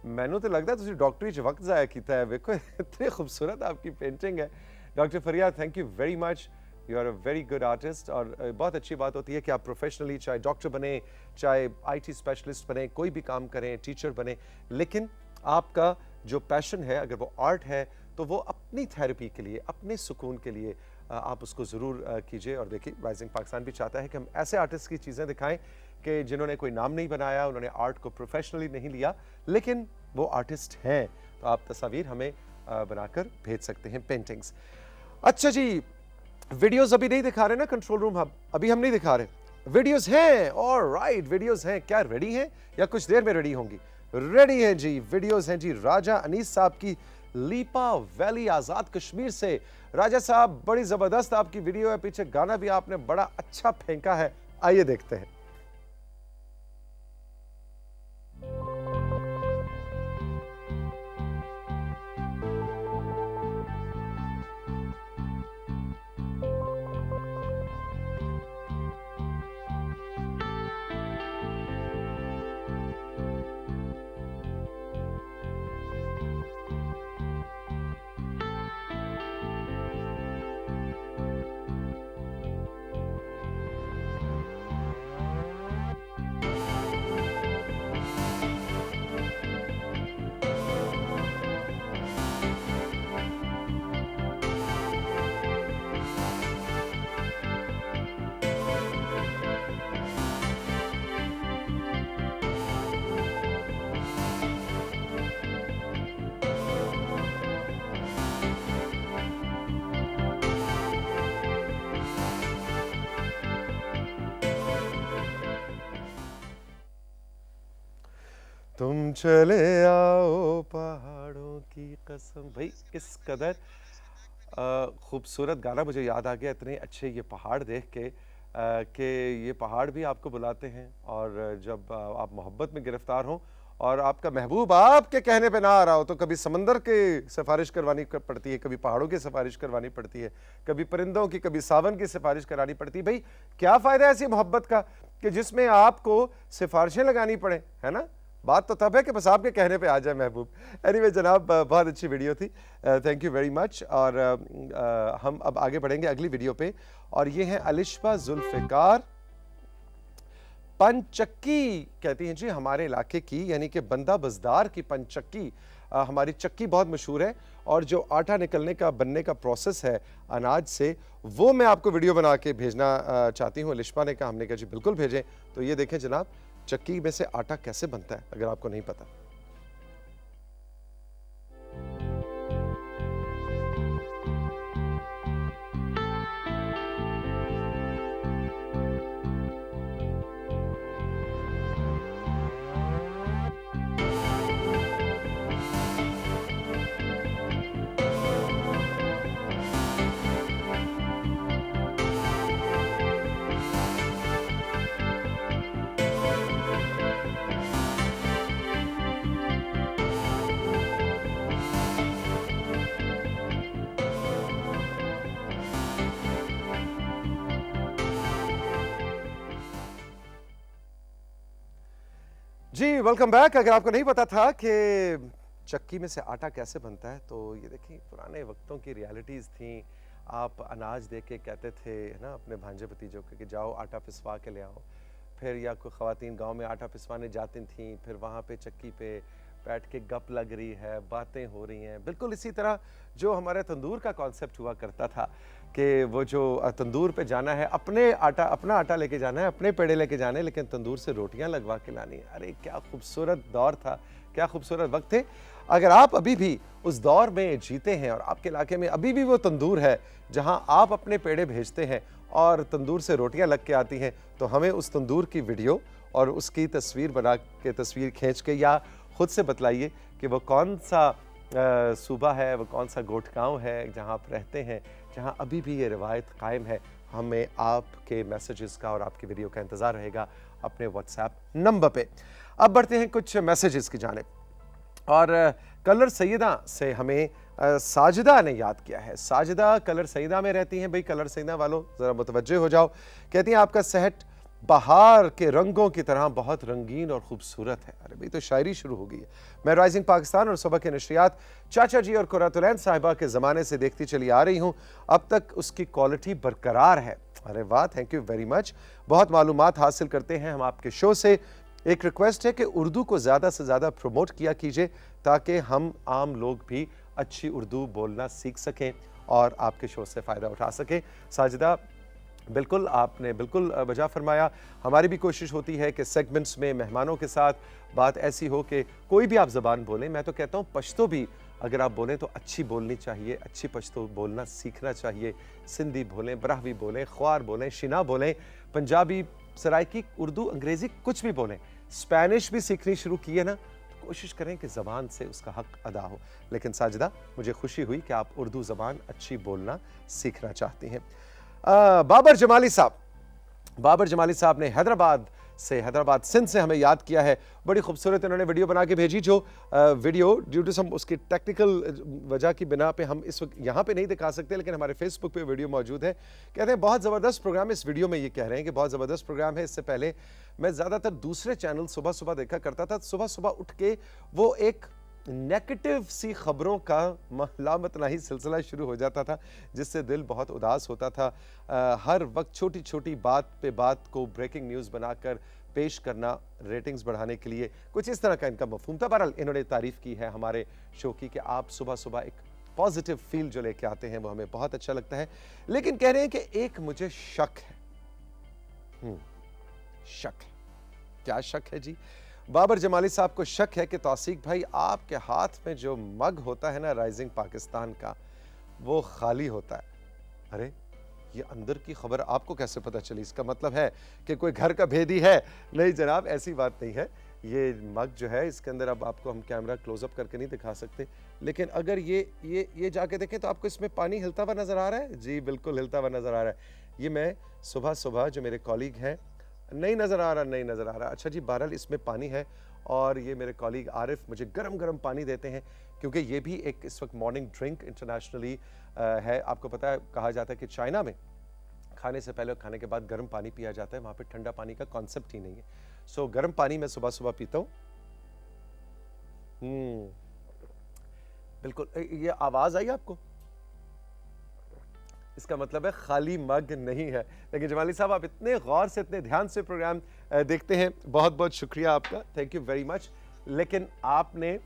मैनू तो लगता है तुम डॉक्टरी च वक्त ज़ाया किया है। देखो इतनी खूबसूरत आपकी पेंटिंग है। Doctor Faria, thank you very much, you are a very good artist. और बहुत अच्छी बात होती है कि आप प्रोफेशनली, चाहे डॉक्टर बने, चाहे IT स्पेशलिस्ट बने, कोई भी काम करें, टीचर बने, लेकिन आपका जो पैशन है, अगर वो आर्ट है, तो वो अपनी थेरेपी के लिए, अपने सुकून के लिए आप उसको ज़रूर कीजिए। और देखिए, राइजिंग पाकिस्तान भी चाहता है कि हम ऐसे आर्टिस्ट की चीज़ें दिखाएं कि जिन्होंने कोई नाम नहीं बनाया, उन्होंने आर्ट को प्रोफेशनली नहीं लिया, लेकिन वो आर्टिस्ट हैं। तो आप तस्वीर हमें बनाकर भेज सकते हैं, पेंटिंग्स। अच्छा जी, वीडियोस अभी नहीं दिखा रहे ना कंट्रोल रूम, अभी हम नहीं दिखा रहे, वीडियोस हैं। ऑलराइट, वीडियोस हैं। क्या रेडी हैं या कुछ देर में रेडी होंगी? रेडी हैं जी, वीडियोस हैं जी। राजा अनीस साहब की लीपा वैली, आज़ाद कश्मीर से राजा साहब, बड़ी जबरदस्त आपकी वीडियो है, पीछे गाना भी आपने बड़ा अच्छा फेंका है, आइए देखते हैं। तुम चले आओ पहाड़ों की कसम। भाई किस कदर खूबसूरत गाना मुझे याद आ गया इतने अच्छे ये पहाड़ देख के कि ये पहाड़ भी आपको बुलाते हैं, और जब आप मोहब्बत में गिरफ्तार हों और आपका महबूब आपके कहने पे ना आ रहा हो तो कभी समंदर की सिफारिश करवानी पड़ती है, कभी पहाड़ों की सिफारिश करवानी पड़ती है, कभी परिंदों की, कभी सावन की सिफारिश करानी पड़ती है। भाई क्या फ़ायदा ऐसी मोहब्बत का कि जिसमें आपको सिफारिशें लगानी पड़े, है ना? बात तो तब है कि बस आपके कहने पे आ जाए महबूब। एनीवे जनाब, बहुत अच्छी वीडियो थी, थैंक यू वेरी मच। और हम अब आगे बढ़ेंगे अगली वीडियो पे, और ये है अलिशबा जुल्फ़िकार पंचक्की। कहती हैं जी हमारे इलाके की, यानी कि बंदा बज़दार की पंचक्की। हमारी चक्की बहुत मशहूर है, और जो आटा निकलने का, बनने का प्रोसेस है अनाज से, वो मैं आपको वीडियो बना के भेजना चाहती हूँ। अलिशबा ने कहा, हमने कहा जी बिल्कुल भेजें। तो ये देखें जनाब, चक्की में से आटा कैसे बनता है अगर आपको नहीं पता। जी वेलकम बैक। अगर आपको नहीं पता था कि चक्की में से आटा कैसे बनता है, तो ये देखिए पुराने वक्तों की रियलिटीज़ थी। आप अनाज दे के कहते थे, है ना, अपने भांजे भतीजों के कि जाओ आटा पिसवा के ले आओ। फिर या कोई ख़वातीन गांव में आटा पिसवाने जाती थीं, फिर वहाँ पे चक्की पे बैठ के गप लग रही है, बातें हो रही हैं। बिल्कुल इसी तरह जो हमारे तंदूर का कॉन्सेप्ट हुआ करता था कि वो जो तंदूर पे जाना है, अपना आटा लेके जाना है, अपने पेड़े लेके जाने, लेकिन तंदूर से रोटियां लगवा के लानी है। अरे क्या खूबसूरत दौर था, क्या खूबसूरत वक्त थे। अगर आप अभी भी उस दौर में जीते हैं और आपके इलाके में अभी भी वो तंदूर है जहां आप अपने पेड़े भेजते हैं और तंदूर से रोटियां लग के आती हैं, तो हमें उस तंदूर की वीडियो और उसकी तस्वीर बना के, तस्वीर खींच के, या खुद से बतलाइए कि वो कौन सा सूबा है, वो कौन सा गोठ गाँव है जहाँ आप रहते हैं, जहाँ अभी भी ये रिवायत कायम है। हमें आपके मैसेजेस का और आपकी वीडियो का इंतज़ार रहेगा अपने व्हाट्सएप नंबर पे। अब बढ़ते हैं कुछ मैसेजेस की जानिब, और कलर सैयदा से हमें साजिदा ने याद किया है। साजिदा कलर सैयदा में रहती हैं। भाई कलर सैयदा वालों ज़रा मुतवज्जे हो जाओ। कहती हैं आपका सेहट बहार के रंगों की तरह बहुत रंगीन और खूबसूरत है। अरे भाई तो शायरी शुरू हो गई है। मैं राइजिंग पाकिस्तान और सुबह के नशरियात चाचा जी और कुरातुलैन साहिबा के ज़माने से देखती चली आ रही हूँ, अब तक उसकी क्वालिटी बरकरार है। अरे वाह, थैंक यू वेरी मच। बहुत मालूमात हासिल करते हैं हम आपके शो से। एक रिक्वेस्ट है कि उर्दू को ज़्यादा से ज़्यादा प्रमोट किया कीजिए ताकि हम आम लोग भी अच्छी उर्दू बोलना सीख सकें और आपके शो से फ़ायदा उठा सकें। साजिदा, बिल्कुल आपने बिल्कुल वजह फरमाया। हमारी भी कोशिश होती है कि सेगमेंट्स में मेहमानों के साथ बात ऐसी हो कि कोई भी आप ज़बान बोलें। मैं तो कहता हूँ पश्तो भी अगर आप बोलें तो अच्छी बोलनी चाहिए, अच्छी पश्तो बोलना सीखना चाहिए। सिंधी बोलें, बराहवी बोलें, ख्वार बोलें, शिना बोलें, पंजाबी, सराइकी, उर्दू, अंग्रेज़ी, कुछ भी बोलें। स्पेनिश भी सीखनी शुरू की है ना, तो कोशिश करें कि ज़बान से उसका हक अदा हो। लेकिन साजिदा, मुझे खुशी हुई कि आप उर्दू ज़बान अच्छी बोलना सीखना चाहती हैं। बाबर जमाली साहब ने हैदराबाद सिंध से हमें याद किया है। बड़ी खूबसूरत इन्होंने वीडियो बना के भेजी, जो वीडियो ड्यू टू सम उसकी टेक्निकल वजह की बिना पे हम इस वक्त यहाँ पे नहीं दिखा सकते, लेकिन हमारे फेसबुक पे वीडियो मौजूद है। कहते हैं बहुत ज़बरदस्त प्रोग्राम। इस वीडियो में ये कह रहे हैं कि बहुत ज़बरदस्त प्रोग्राम है। इससे पहले मैं ज़्यादातर दूसरे चैनल सुबह सुबह देखा करता था। सुबह सुबह उठ के वो एक नेगेटिव सी खबरों का लामतनाही सिलसिला शुरू हो जाता था, जिससे दिल बहुत उदास होता था। हर वक्त छोटी छोटी बात पे बात को ब्रेकिंग न्यूज़ बनाकर पेश करना रेटिंग्स बढ़ाने के लिए, कुछ इस तरह का इनका मफहूम था। बहरहाल इन्होंने तारीफ़ की है हमारे शो की कि आप सुबह सुबह एक पॉजिटिव फील जो लेके आते हैं वो हमें बहुत अच्छा लगता है। लेकिन कह रहे हैं कि एक मुझे शक है। शक है, क्या शक है जी? बाबर जमाली साहब को शक है कि तौसीक भाई, आपके हाथ में जो मग होता है ना राइजिंग पाकिस्तान का, वो खाली होता है। अरे ये अंदर की खबर आपको कैसे पता चली? इसका मतलब है कि कोई घर का भेदी है? नहीं जनाब, ऐसी बात नहीं है। ये मग जो है इसके अंदर, अब आपको हम कैमरा क्लोजअप करके नहीं दिखा सकते, लेकिन अगर ये जाके देखें तो आपको इसमें पानी हिलता हुआ नजर आ रहा है। जी बिल्कुल हिलता हुआ नजर आ रहा है। ये मैं सुबह सुबह, जो मेरे कॉलीग हैं, नहीं नज़र आ रहा। अच्छा जी, बहरहाल इसमें पानी है और ये मेरे कॉलीग आरिफ मुझे गरम गरम पानी देते हैं, क्योंकि ये भी एक इस वक्त मॉर्निंग ड्रिंक इंटरनेशनली है। आपको पता है, कहा जाता है कि चाइना में खाने से पहले और खाने के बाद गर्म पानी पिया जाता है, वहाँ पे ठंडा पानी का कॉन्सेप्ट ही नहीं है। सो गर्म पानी मैं सुबह सुबह पीता हूँ। बिल्कुल, ये आवाज़ आई आपको? इसका मतलब है खाली मग नहीं है। लेकिन जमाली साहब, आप इतने गौर से, इतने ध्यान से प्रोग्राम देखते हैं, बहुत बहुत शुक्रिया आपका, थैंक यू वेरी मच। लेकिन आपने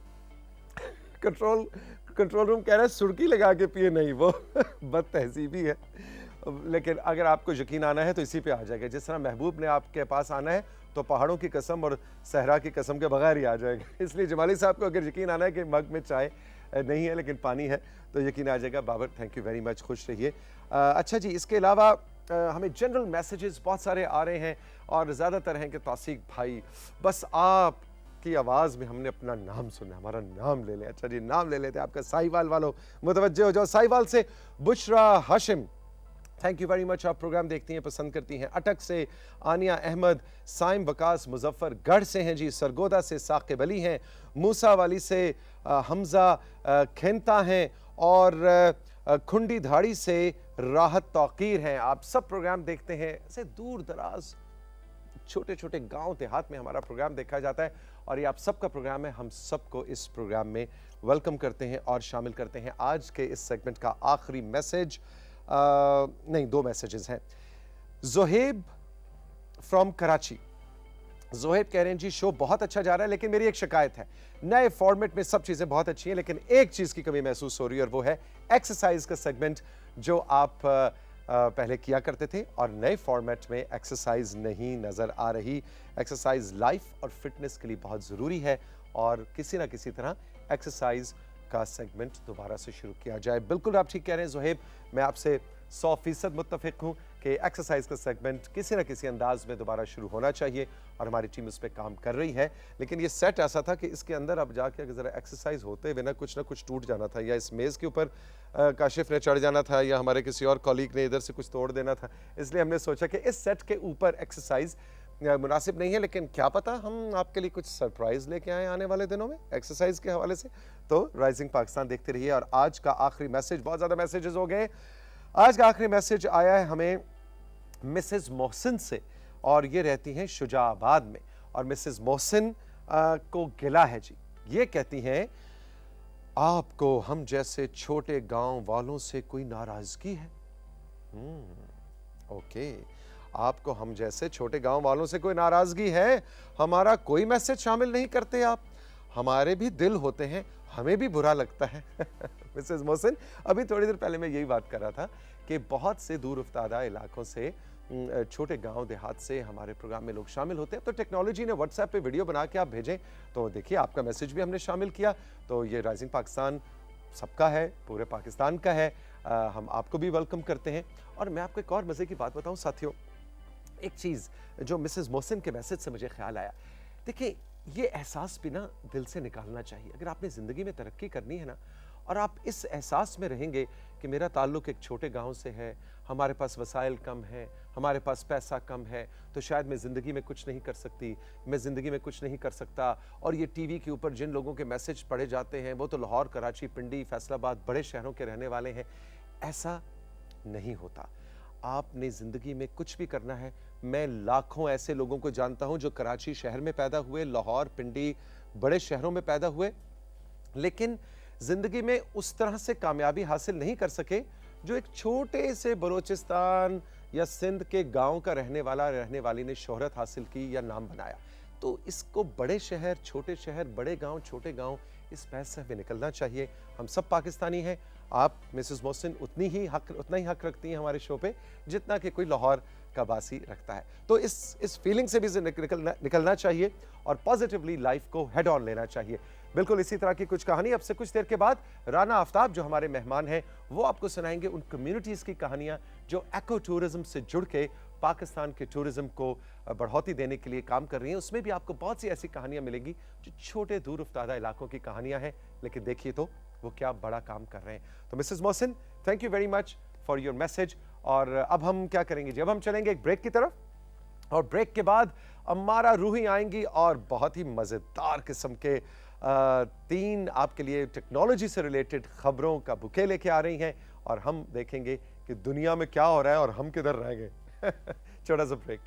कंट्रोल रूम कह रहा है सुर्खी लगा के पिए, नहीं, वो बदतहजीबी है। लेकिन अगर आपको यकीन आना है तो इसी पे आ जाएगा। जिस तरह महबूब ने आपके पास आना है तो पहाड़ों की कसम और सहरा की कसम के बगैर ही आ जाएगा। इसलिए जमाली साहब को अगर यकीन आना है कि मग में चाय नहीं है लेकिन पानी है, तो यकीन आ जाएगा। Babar, thank you very much, खुश रहिए। अच्छा जी, इसके अलावा हमें जनरल मैसेजेस बहुत सारे आ रहे हैं और ज़्यादातर हैं कि तौसीक भाई, बस आप की आवाज़ में हमने अपना नाम सुना, हमारा नाम ले लें। अच्छा जी, नाम ले लेते हैं आपका। साहिवाल वालों मुतवज्जे हो जाओ। साहिवाल से Bushra Hashim, thank you very much, आप प्रोग्राम देखती हैं, पसंद करती हैं। अटक से आनिया अहमद, साइम वकास मुजफ्फरगढ़ से हैं जी, सरगोदा से साकिब अली हैं, मूसा वाली से हमजा खेंता हैं और खुंडी धाड़ी से राहत तौकीर हैं। आप सब प्रोग्राम देखते हैं। ऐसे दूर दराज छोटे छोटे गांव देहात में हमारा प्रोग्राम देखा जाता है और ये आप सबका प्रोग्राम है। हम सबको इस प्रोग्राम में वेलकम करते हैं और शामिल करते हैं। आज के इस सेगमेंट का आखिरी मैसेज, नहीं, 2 मैसेजेस हैं। जोहेब फ्रॉम कराची, जोहेब कह रहे हैं जी शो बहुत अच्छा जा रहा है, लेकिन मेरी एक शिकायत है। नए फॉर्मेट में सब चीज़ें बहुत अच्छी हैं, लेकिन एक चीज़ की कमी महसूस हो रही है और वो है एक्सरसाइज का सेगमेंट जो आप पहले किया करते थे, और नए फॉर्मेट में एक्सरसाइज नहीं नज़र आ रही। एक्सरसाइज लाइफ और फिटनेस के लिए बहुत ज़रूरी है और किसी ना किसी तरह एक्सरसाइज का सेगमेंट दोबारा से शुरू किया जाए। बिल्कुल आप ठीक कह रहे हैं जोहेब, मैं आपसे 100% मुत्तफिक हूँ कि एक्सरसाइज का सेगमेंट किसी न किसी अंदाज में दोबारा शुरू होना चाहिए और हमारी टीम उस पर काम कर रही है। लेकिन ये सेट ऐसा था कि इसके अंदर अब जाके अगर ज़रा एक्सरसाइज होते हुए ना कुछ टूट जाना था, या इस मेज़ के ऊपर काशिफ ने चढ़ जाना था, या हमारे किसी और कॉलीग ने इधर से कुछ तोड़ देना था। इसलिए हमने सोचा कि इस सेट के ऊपर एक्सरसाइज मुनासिब नहीं है, लेकिन क्या पता हम आपके लिए कुछ सरप्राइज लेके आए आने वाले दिनों में एक्सरसाइज के हवाले से। तो राइजिंग पाकिस्तान देखते रहिए। और आज का आखिरी मैसेज, बहुत ज़्यादा मैसेजेस हो गए, आज का आखिरी मैसेज आया है हमें मिसेस मोहसिन से, और ये रहती हैं शुजाबाद में। और मिसेस मोहसिन को गिला है जी, ये कहती हैं आपको हम जैसे छोटे गांव वालों से कोई नाराजगी है? ओके, आपको हम जैसे छोटे गांव वालों से कोई नाराजगी है? हमारा कोई मैसेज शामिल नहीं करते आप? हमारे भी दिल होते हैं, हमें भी बुरा लगता है। मिसेस मोहसिन, अभी थोड़ी देर पहले मैं यही बात कर रहा था कि बहुत से दूर उफ्तादा इलाकों से, छोटे गांव देहात से हमारे प्रोग्राम में लोग शामिल होते हैं। तो टेक्नोलॉजी ने व्हाट्सएप पे वीडियो बना के आप भेजें तो देखिए, आपका मैसेज भी हमने शामिल किया। तो ये राइजिंग पाकिस्तान सबका है, पूरे पाकिस्तान का है। हम आपको भी वेलकम करते हैं। और मैं आपको एक और मज़े की बात बताऊं साथियों, एक चीज़ जो मिसेस मोहसिन के मैसेज से मुझे ख्याल आया, देखिए ये एहसास भी ना दिल से निकालना चाहिए। अगर आपने ज़िंदगी में तरक्की करनी है ना, और आप इस एहसास में रहेंगे कि मेरा ताल्लुक़ एक छोटे गाँव से है, हमारे पास वसाइल कम हैं, हमारे पास पैसा कम है, तो शायद मैं ज़िंदगी में कुछ नहीं कर सकती, मैं ज़िंदगी में कुछ नहीं कर सकता। और ये टीवी के ऊपर जिन लोगों के मैसेज पढ़े जाते हैं वो तो लाहौर, कराची, पिंडी, फैसलाबाद बड़े शहरों के रहने वाले हैं। ऐसा नहीं होता। आपने ज़िंदगी में कुछ भी करना है, मैं लाखों ऐसे लोगों को जानता हूं जो कराची शहर में पैदा हुए, लाहौर, पिंडी बड़े शहरों में पैदा हुए, लेकिन ज़िंदगी में उस तरह से कामयाबी हासिल नहीं कर सके जो एक छोटे से बलूचिस्तान या सिंध के गांव का रहने वाली ने शोहरत हासिल की या नाम बनाया। तो इसको बड़े शहर, छोटे शहर, बड़े गांव, छोटे गांव, इस बहस से हमें निकलना चाहिए। हम सब पाकिस्तानी हैं। आप मिसेस मोहसिन उतना ही हक रखती हैं हमारे शो पे जितना कि कोई लाहौर का बासी रखता है। तो इस फीलिंग से भी निकलना चाहिए और पॉजिटिवली लाइफ को हेड ऑन लेना चाहिए। बिल्कुल इसी तरह की कुछ कहानी अब से कुछ देर के बाद राना आफ्ताब जो हमारे मेहमान हैं वो आपको सुनाएंगे उन कम्युनिटीज़ की कहानियां जो एको टूरिज्म से जुड़ के पाकिस्तान के टूरिज्म को बढ़ोतरी देने के लिए काम कर रही हैं। उसमें भी आपको बहुत सी ऐसी कहानियां मिलेंगी जो छोटे दूर उफ्तादा इलाकों की कहानियां हैं, लेकिन देखिए तो वो क्या बड़ा काम कर रहे हैं। तो Mrs Mohsin, thank you very much for your message. और अब हम क्या करेंगे जी, अब हम चलेंगे एक ब्रेक की तरफ, और ब्रेक के बाद अम्मारा रूही आएंगी और बहुत ही मज़ेदार किस्म के 3 आपके लिए टेक्नोलॉजी से रिलेटेड खबरों का बुके लेके आ रही हैं, और हम देखेंगे कि दुनिया में क्या हो रहा है और हम किधर रह गए। छोटा सा ब्रेक।